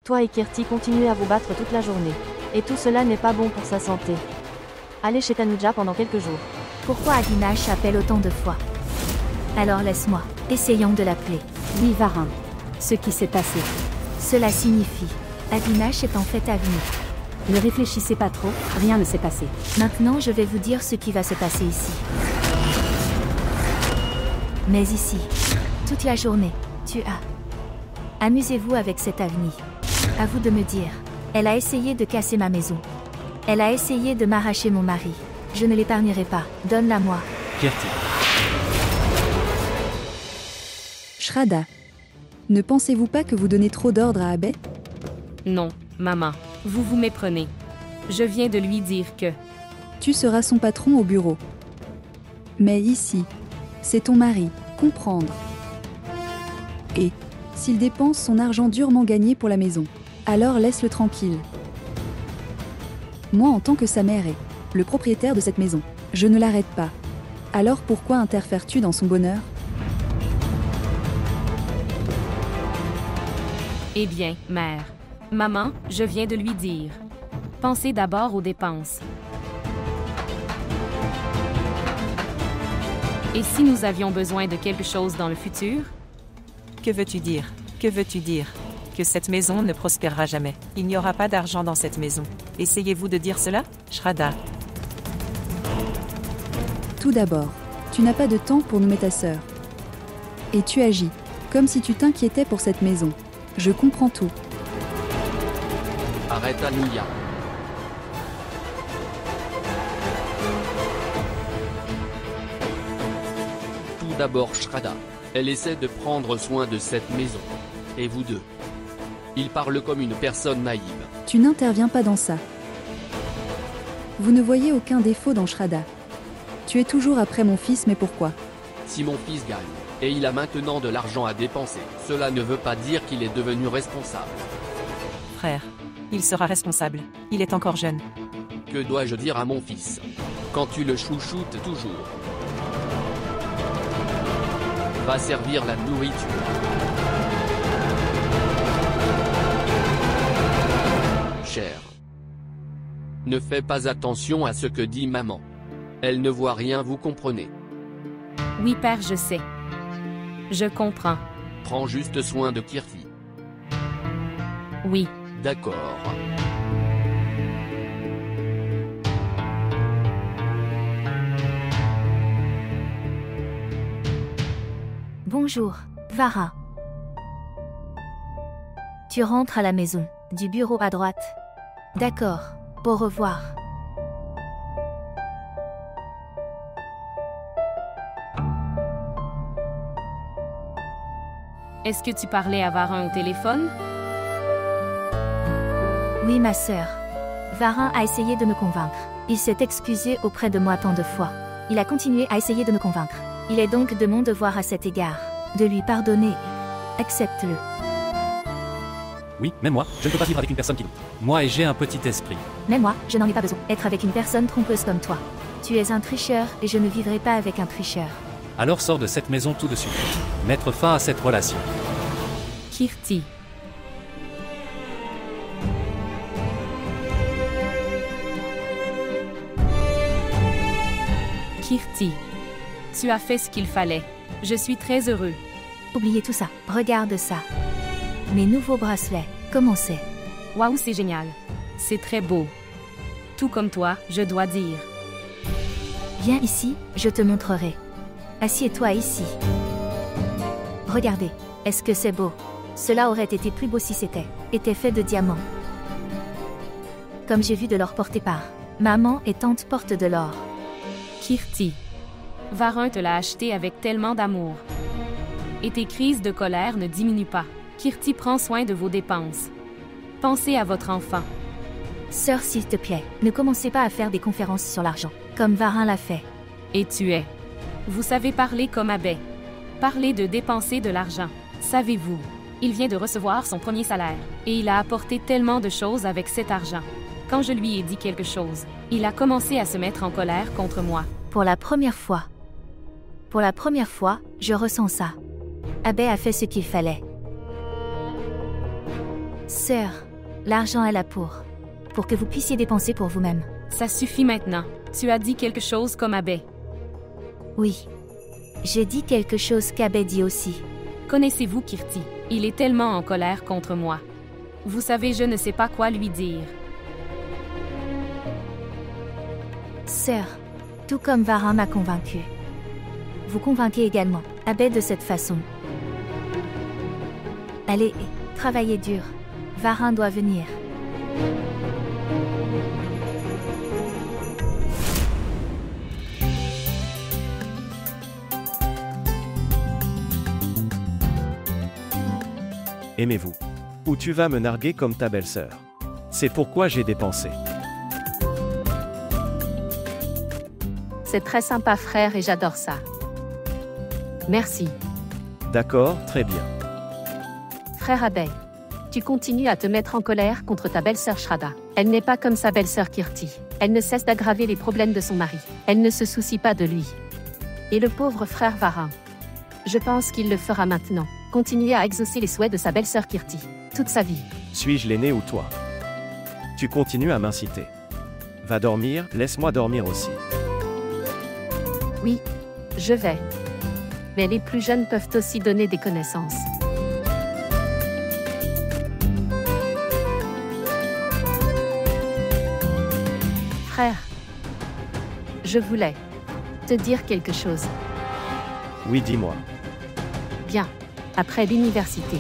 Toi et Kirti continuez à vous battre toute la journée. Et tout cela n'est pas bon pour sa santé. Allez chez Tanuja pendant quelques jours. Pourquoi Avinash appelle autant de fois? Alors laisse-moi. Essayons de l'appeler. Oui, Varin. Ce qui s'est passé. Cela signifie. Avinash est en fait Avni. Ne réfléchissez pas trop, rien ne s'est passé. Maintenant je vais vous dire ce qui va se passer ici. Mais ici, toute la journée, tu as. Amusez-vous avec cette Avni. À vous de me dire. Elle a essayé de casser ma maison. Elle a essayé de m'arracher mon mari. Je ne l'épargnerai pas. Donne-la-moi. Kirti. Shraddha. Ne pensez-vous pas que vous donnez trop d'ordres à Abhay? Non, maman. Vous vous méprenez. Je viens de lui dire que... Tu seras son patron au bureau. Mais ici, c'est ton mari. Comprendre. Et, s'il dépense son argent durement gagné pour la maison, alors laisse-le tranquille. Moi, en tant que sa mère et le propriétaire de cette maison, je ne l'arrête pas. Alors pourquoi interfères-tu dans son bonheur? Eh bien, mère. Maman, je viens de lui dire. Pensez d'abord aux dépenses. Et si nous avions besoin de quelque chose dans le futur? Que veux-tu dire? Que veux-tu dire? Que cette maison ne prospérera jamais. Il n'y aura pas d'argent dans cette maison. Essayez-vous de dire cela, Shraddha? Tout d'abord, tu n'as pas de temps pour nommer ta sœur. Et tu agis, comme si tu t'inquiétais pour cette maison. Je comprends tout. Arrête Anuya. Tout d'abord Shraddha. Elle essaie de prendre soin de cette maison. Et vous deux? Il parle comme une personne naïve. Tu n'interviens pas dans ça. Vous ne voyez aucun défaut dans Shraddha. Tu es toujours après mon fils, mais pourquoi? Si mon fils gagne, et il a maintenant de l'argent à dépenser, cela ne veut pas dire qu'il est devenu responsable. Frère, il sera responsable. Il est encore jeune. Que dois-je dire à mon fils? Quand tu le chouchoutes toujours. Va servir la nourriture. Cher. Ne fais pas attention à ce que dit maman. Elle ne voit rien, vous comprenez? Oui, père, je sais. Je comprends. Prends juste soin de Kirti. Oui. D'accord. Bonjour, Vara. Tu rentres à la maison, du bureau à droite. D'accord, au revoir. Est-ce que tu parlais à Varin au téléphone? Oui, ma sœur. Varin a essayé de me convaincre. Il s'est excusé auprès de moi tant de fois. Il a continué à essayer de me convaincre. Il est donc de mon devoir à cet égard de lui pardonner. Accepte-le. Oui, même moi, je ne peux pas vivre avec une personne qui doute. Moi et j'ai un petit esprit. Mais moi, je n'en ai pas besoin. Être avec une personne trompeuse comme toi. Tu es un tricheur et je ne vivrai pas avec un tricheur. Alors sors de cette maison tout de suite. Mettre fin à cette relation. Kirti. Kirti. Tu as fait ce qu'il fallait. Je suis très heureux. Oubliez tout ça. Regarde ça. Mes nouveaux bracelets. Comment c'est? Waouh, c'est génial. C'est très beau. Tout comme toi, je dois dire. Viens ici, je te montrerai. Assieds-toi ici. Regardez. Est-ce que c'est beau? Cela aurait été plus beau si était fait de diamants. Comme j'ai vu de l'or porté par maman et tante portent de l'or. Kirti. Varin te l'a acheté avec tellement d'amour. Et tes crises de colère ne diminuent pas. Kirti prend soin de vos dépenses. Pensez à votre enfant. Sœur, s'il te plaît, ne commencez pas à faire des conférences sur l'argent, comme Varin l'a fait. Et tu es. Vous savez parler comme Abhay. Parler de dépenser de l'argent. Savez-vous, il vient de recevoir son premier salaire, et il a apporté tellement de choses avec cet argent. Quand je lui ai dit quelque chose, il a commencé à se mettre en colère contre moi. Pour la première fois, je ressens ça. Abhay a fait ce qu'il fallait. Sœur, l'argent est là pour que vous puissiez dépenser pour vous-même. Ça suffit maintenant. Tu as dit quelque chose comme Abbé. Oui. J'ai dit quelque chose qu'Abbé dit aussi. Connaissez-vous Kirti? Il est tellement en colère contre moi. Vous savez, je ne sais pas quoi lui dire. Sœur, tout comme Varin m'a convaincu. Vous convainquez également Abbé de cette façon. Allez, travaillez dur. Varin doit venir. Aimez-vous. Ou tu vas me narguer comme ta belle-sœur. C'est pourquoi j'ai dépensé. C'est très sympa frère et j'adore ça. Merci. D'accord, très bien. Frère Abbé, tu continues à te mettre en colère contre ta belle-sœur Shraddha. Elle n'est pas comme sa belle-sœur Kirti. Elle ne cesse d'aggraver les problèmes de son mari. Elle ne se soucie pas de lui. Et le pauvre frère Varin. Je pense qu'il le fera maintenant. Continuer à exaucer les souhaits de sa belle-sœur Kirti. Toute sa vie. Suis-je l'aîné ou toi? Tu continues à m'inciter. Va dormir, laisse-moi dormir aussi. Oui, je vais. Mais les plus jeunes peuvent aussi donner des connaissances. Frère, je voulais te dire quelque chose. Oui, dis-moi. Bien, après l'université.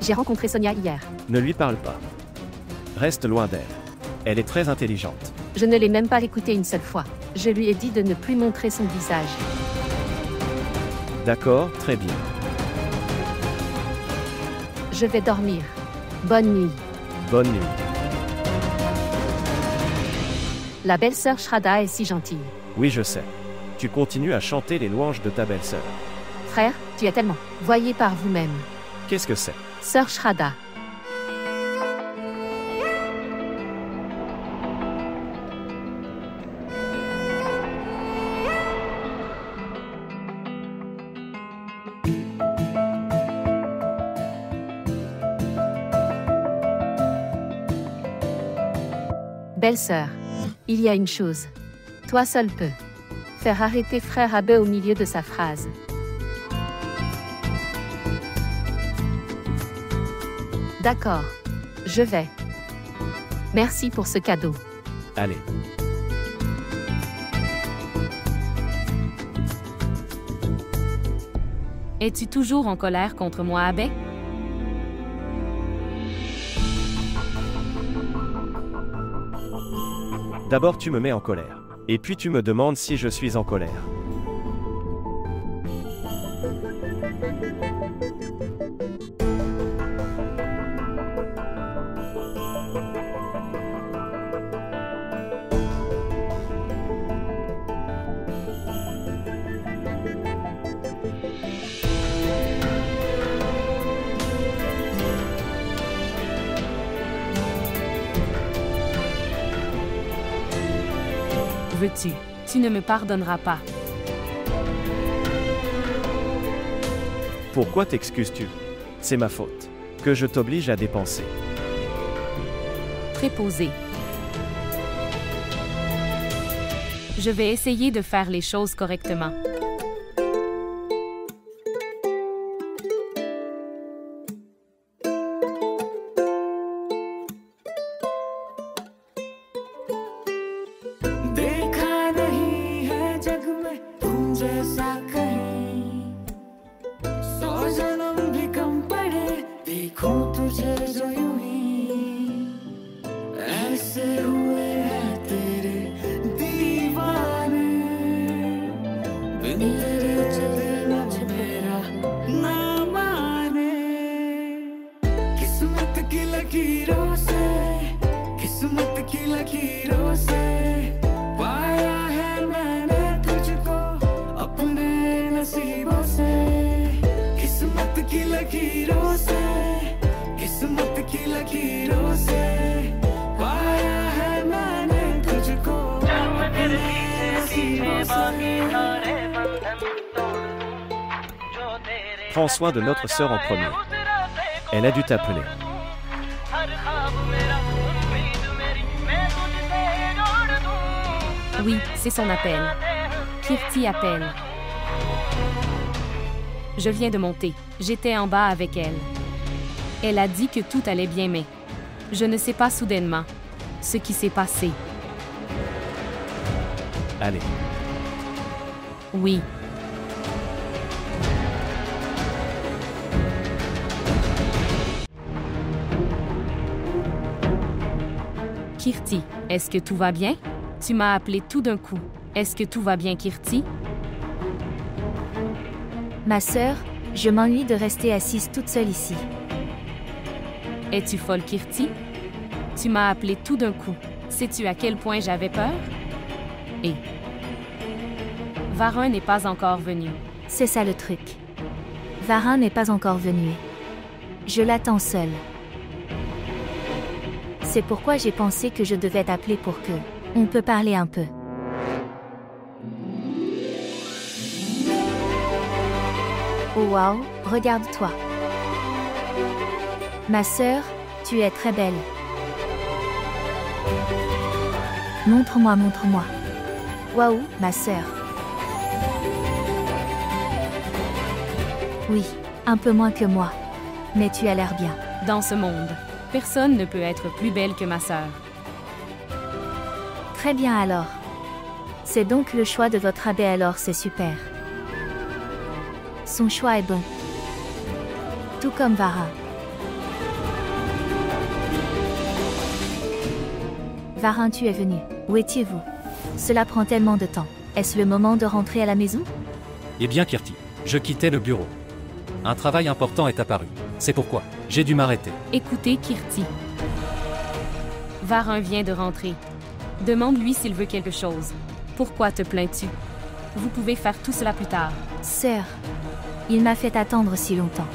J'ai rencontré Sonia hier. Ne lui parle pas. Reste loin d'elle. Elle est très intelligente. Je ne l'ai même pas écoutée une seule fois. Je lui ai dit de ne plus montrer son visage. D'accord, très bien. Je vais dormir. Bonne nuit. Bonne nuit. La belle-sœur Shraddha est si gentille. Oui, je sais. Tu continues à chanter les louanges de ta belle-sœur. Frère, tu es tellement. Voyez par vous-même. Qu'est-ce que c'est? Sœur Shraddha. Belle-sœur, il y a une chose. Toi seul peux faire arrêter frère Abbé au milieu de sa phrase. D'accord. Je vais. Merci pour ce cadeau. Allez. Es-tu toujours en colère contre moi, Abbé? D'abord tu me mets en colère. Et puis tu me demandes si je suis en colère. Veux-tu? Tu ne me pardonneras pas. Pourquoi t'excuses-tu? C'est ma faute. Que je t'oblige à dépenser. Préposé. Je vais essayer de faire les choses correctement. Prends soin de notre sœur en premier. Elle a dû t'appeler. Oui, c'est son appel. Kirti appelle. Je viens de monter. J'étais en bas avec elle. Elle a dit que tout allait bien, mais je ne sais pas soudainement ce qui s'est passé. Allez. Oui. Kirti, est-ce que tout va bien? Tu m'as appelé tout d'un coup. Est-ce que tout va bien, Kirti? Ma sœur, je m'ennuie de rester assise toute seule ici. Es-tu folle, Kirti? Tu m'as appelé tout d'un coup. Sais-tu à quel point j'avais peur? Et Varin n'est pas encore venu. C'est ça le truc. Varin n'est pas encore venu. Je l'attends seule. C'est pourquoi j'ai pensé que je devais t'appeler pour que on peut parler un peu. Oh waouh, regarde-toi. Ma sœur, tu es très belle. Montre-moi, montre-moi. Waouh, ma sœur. Oui, un peu moins que moi. Mais tu as l'air bien. Dans ce monde, personne ne peut être plus belle que ma sœur. Très bien alors. C'est donc le choix de votre abbé alors, c'est super. Son choix est bon. Tout comme Varin. Varin, tu es venu. Où étiez-vous? Cela prend tellement de temps. Est-ce le moment de rentrer à la maison? Eh bien, Kirti, je quittais le bureau. Un travail important est apparu. C'est pourquoi j'ai dû m'arrêter. Écoutez, Kirti. Varin vient de rentrer. Demande-lui s'il veut quelque chose. Pourquoi te plains-tu? Vous pouvez faire tout cela plus tard. Sœur, il m'a fait attendre si longtemps.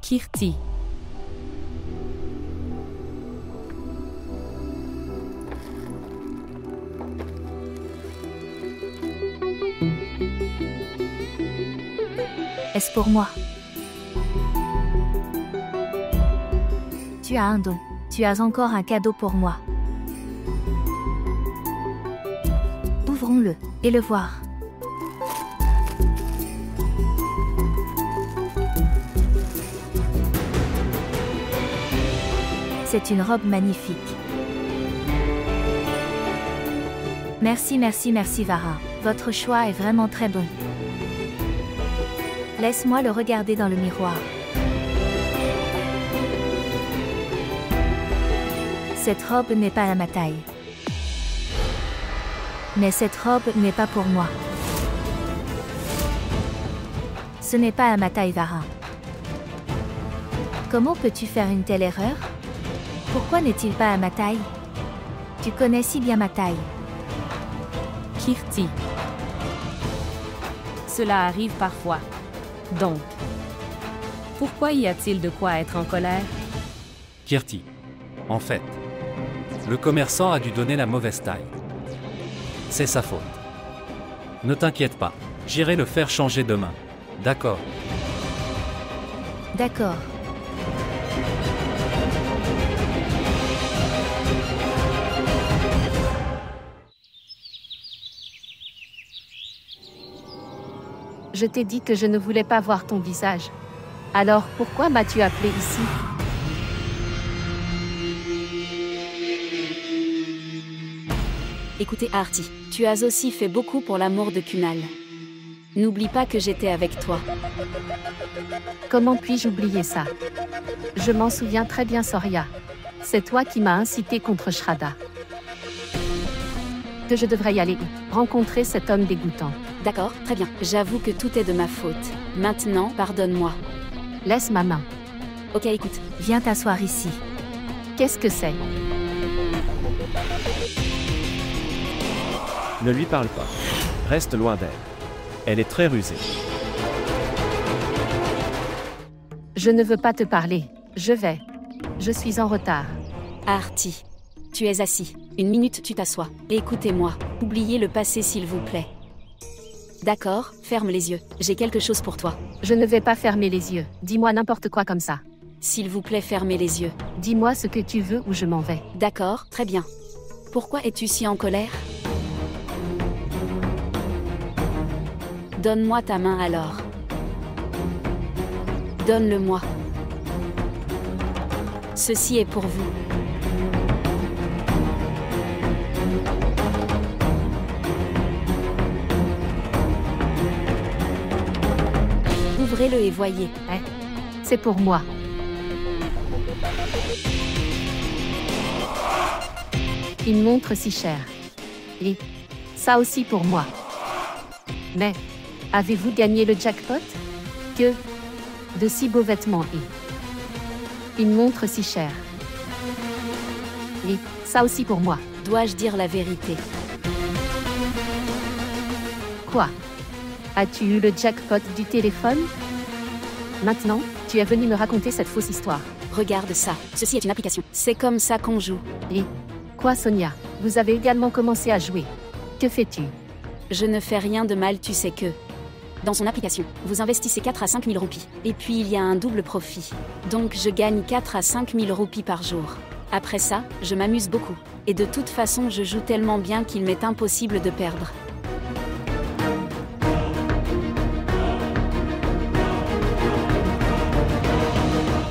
Kirti. Est-ce pour moi? Tu as un don. Tu as encore un cadeau pour moi. Ouvrons-le et le voir. C'est une robe magnifique. Merci, merci, merci Varin. Votre choix est vraiment très bon. Laisse-moi le regarder dans le miroir. Cette robe n'est pas à ma taille. Mais cette robe n'est pas pour moi. Ce n'est pas à ma taille, Varin. Comment peux-tu faire une telle erreur? Pourquoi n'est-il pas à ma taille? Tu connais si bien ma taille. Kirti. Cela arrive parfois. Donc, pourquoi y a-t-il de quoi être en colère? Kirti. En fait, le commerçant a dû donner la mauvaise taille. C'est sa faute. Ne t'inquiète pas, j'irai le faire changer demain. D'accord. D'accord. Je t'ai dit que je ne voulais pas voir ton visage. Alors pourquoi m'as-tu appelé ici? Écoutez Artie, tu as aussi fait beaucoup pour l'amour de Kunal. N'oublie pas que j'étais avec toi. Comment puis-je oublier ça? Je m'en souviens très bien, Soria. C'est toi qui m'as incité contre Shraddha. Que je devrais y aller, rencontrer cet homme dégoûtant. D'accord, très bien. J'avoue que tout est de ma faute. Maintenant, pardonne-moi. Laisse ma main. Ok, écoute. Viens t'asseoir ici. Qu'est-ce que c'est? Ne lui parle pas. Reste loin d'elle. Elle est très rusée. Je ne veux pas te parler. Je vais. Je suis en retard. Artie, tu es assis. Une minute, tu t'assois. Écoutez-moi. Oubliez le passé, s'il vous plaît. D'accord, ferme les yeux. J'ai quelque chose pour toi. Je ne vais pas fermer les yeux. Dis-moi n'importe quoi comme ça. S'il vous plaît, fermez les yeux. Dis-moi ce que tu veux ou je m'en vais. D'accord, très bien. Pourquoi es-tu si en colère? Donne-moi ta main alors. Donne-le-moi. Ceci est pour vous. Ouvrez-le et voyez. C'est pour moi. Une montre si chère. Et ça aussi pour moi. Mais avez-vous gagné le jackpot? Que de si beaux vêtements et une montre si chère. Et ça aussi pour moi. Dois-je dire la vérité? Quoi? As-tu eu le jackpot du téléphone? Maintenant, tu es venu me raconter cette fausse histoire. Regarde ça. Ceci est une application. C'est comme ça qu'on joue. Et quoi, Sonia? Vous avez également commencé à jouer. Que fais-tu? Je ne fais rien de mal, tu sais que. Dans son application, vous investissez 4 à 5 000 roupies. Et puis il y a un double profit. Donc je gagne 4 à 5 000 roupies par jour. Après ça, je m'amuse beaucoup. Et de toute façon, je joue tellement bien qu'il m'est impossible de perdre.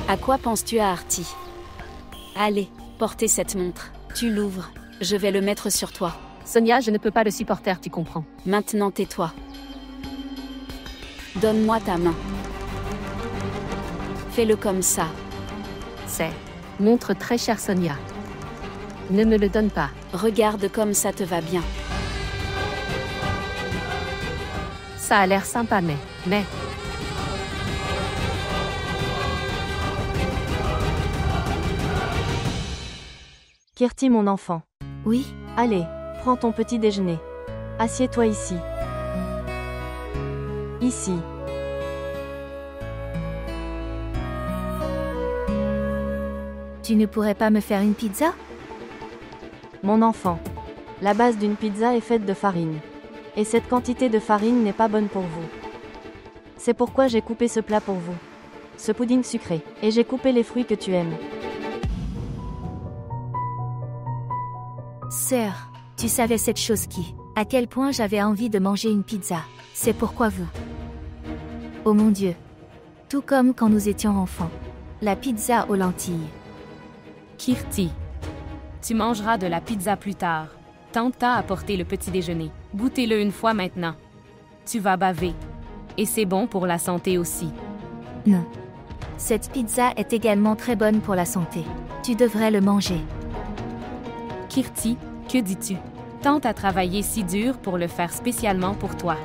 À quoi penses-tu à Artie? Allez, portez cette montre. Tu l'ouvres. Je vais le mettre sur toi. Sonia, je ne peux pas le supporter, tu comprends. Maintenant tais-toi. Donne-moi ta main. Fais-le comme ça. C'est montre très chère, Sonia. Ne me le donne pas. Regarde comme ça te va bien. Ça a l'air sympa, mais... Kirti, mon enfant. Oui? Allez, prends ton petit déjeuner. Assieds-toi ici. Ici. Tu ne pourrais pas me faire une pizza? Mon enfant. La base d'une pizza est faite de farine. Et cette quantité de farine n'est pas bonne pour vous. C'est pourquoi j'ai coupé ce plat pour vous. Ce pudding sucré. Et j'ai coupé les fruits que tu aimes. Sœur, tu savais cette chose à quel point j'avais envie de manger une pizza. C'est pourquoi vous. Oh mon Dieu. Tout comme quand nous étions enfants. La pizza aux lentilles. Kirti, tu mangeras de la pizza plus tard. Tente-toi à porter le petit déjeuner. Goûtez-le une fois maintenant. Tu vas baver. Et c'est bon pour la santé aussi. Non. Cette pizza est également très bonne pour la santé. Tu devrais le manger. Kirti, que dis-tu? Tente à travailler si dur pour le faire spécialement pour toi.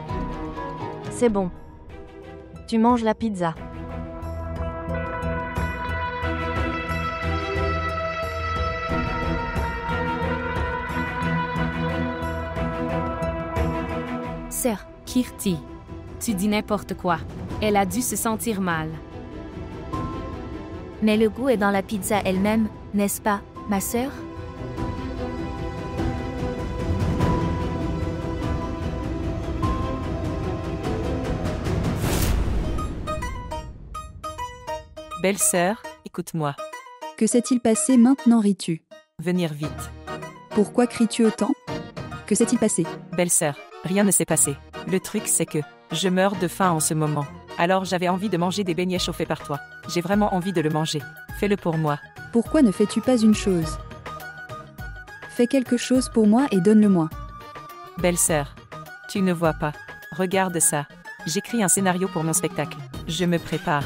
C'est bon. Tu manges la pizza. Sœur, Kirti, tu dis n'importe quoi. Elle a dû se sentir mal. mais le goût est dans la pizza elle-même, n'est-ce pas, ma sœur? Belle-sœur, écoute-moi. Que s'est-il passé maintenant, ris-tu? Venir vite. Pourquoi cries-tu autant? Que s'est-il passé? Belle-sœur, rien ne s'est passé. Le truc c'est que je meurs de faim en ce moment. Alors j'avais envie de manger des beignets chauffés par toi. J'ai vraiment envie de le manger. Fais-le pour moi. Pourquoi ne fais-tu pas une chose? Fais quelque chose pour moi et donne-le-moi. Belle-sœur, tu ne vois pas. Regarde ça. J'écris un scénario pour mon spectacle. Je me prépare.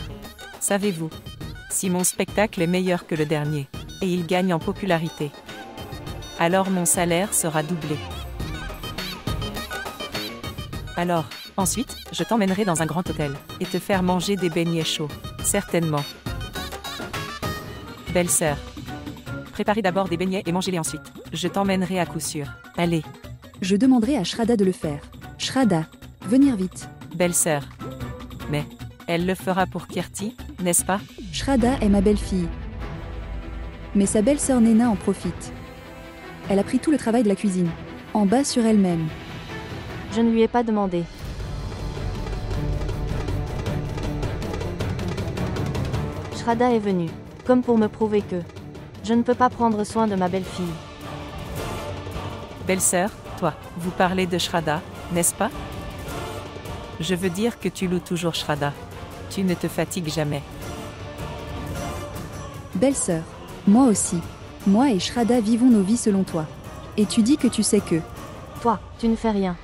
Savez-vous, si mon spectacle est meilleur que le dernier, et il gagne en popularité, alors mon salaire sera doublé. Alors, ensuite, je t'emmènerai dans un grand hôtel, et te faire manger des beignets chauds, certainement. Belle-sœur, préparez d'abord des beignets et mangez-les ensuite. Je t'emmènerai à coup sûr. Allez. Je demanderai à Shraddha de le faire. Shraddha, venir vite. Belle-sœur. Mais, elle le fera pour Kirti, n'est-ce pas? Shraddha est ma belle-fille. Mais sa belle-sœur Nena en profite. Elle a pris tout le travail de la cuisine. En bas sur elle-même. Je ne lui ai pas demandé. Shraddha est venue, comme pour me prouver que je ne peux pas prendre soin de ma belle-fille. Belle-sœur, toi, vous parlez de Shraddha, n'est-ce pas? Je veux dire que tu loues toujours Shraddha. Tu ne te fatigues jamais. Belle-sœur, moi aussi. Moi et Shraddha vivons nos vies selon toi. Et tu dis que tu sais que... Toi, tu ne fais rien.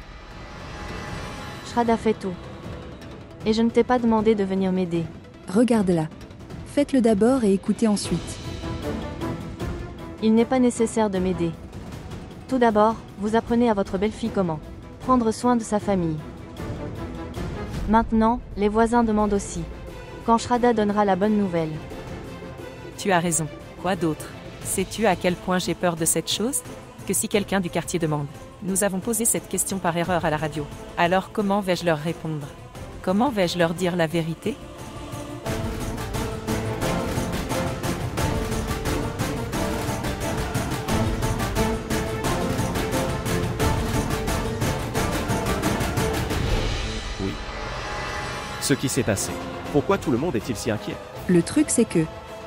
Shraddha fait tout. Et je ne t'ai pas demandé de venir m'aider. Regarde-la. Faites-le d'abord et écoutez ensuite. Il n'est pas nécessaire de m'aider. Tout d'abord, vous apprenez à votre belle-fille comment prendre soin de sa famille. Maintenant, les voisins demandent aussi. Quand Shraddha donnera la bonne nouvelle. Tu as raison. Quoi d'autre? Sais-tu à quel point j'ai peur de cette chose? Que si quelqu'un du quartier demande. Nous avons posé cette question par erreur à la radio. Alors comment vais-je leur répondre? Comment vais-je leur dire la vérité? Oui. Ce qui s'est passé. Pourquoi tout le monde est-il si inquiet? Le truc c'est que...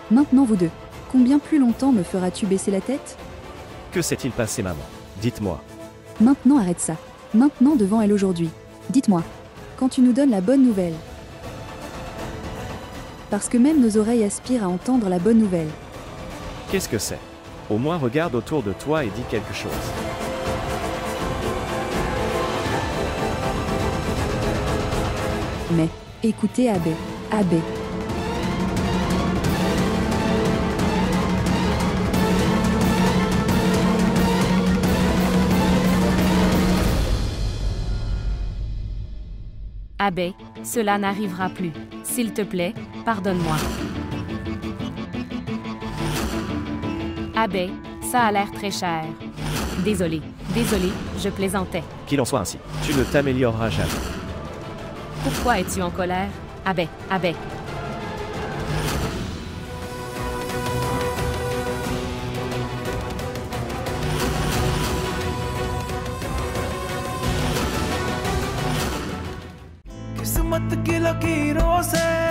Maintenant vous deux. Combien plus longtemps me feras-tu baisser la tête? Que s'est-il passé, maman? Dites-moi. Maintenant arrête ça. Maintenant devant elle aujourd'hui. Dites-moi. Quand tu nous donnes la bonne nouvelle. Parce que même nos oreilles aspirent à entendre la bonne nouvelle. Qu'est-ce que c'est? Au moins regarde autour de toi et dis quelque chose. Mais, écoutez Abbé. Abbé. Abbé, cela n'arrivera plus. S'il te plaît, pardonne-moi. Abbé, ça a l'air très cher. Désolé, je plaisantais. Qu'il en soit ainsi, tu ne t'amélioreras jamais. Pourquoi es-tu en colère? Abbé. किस्मत की लकीरों से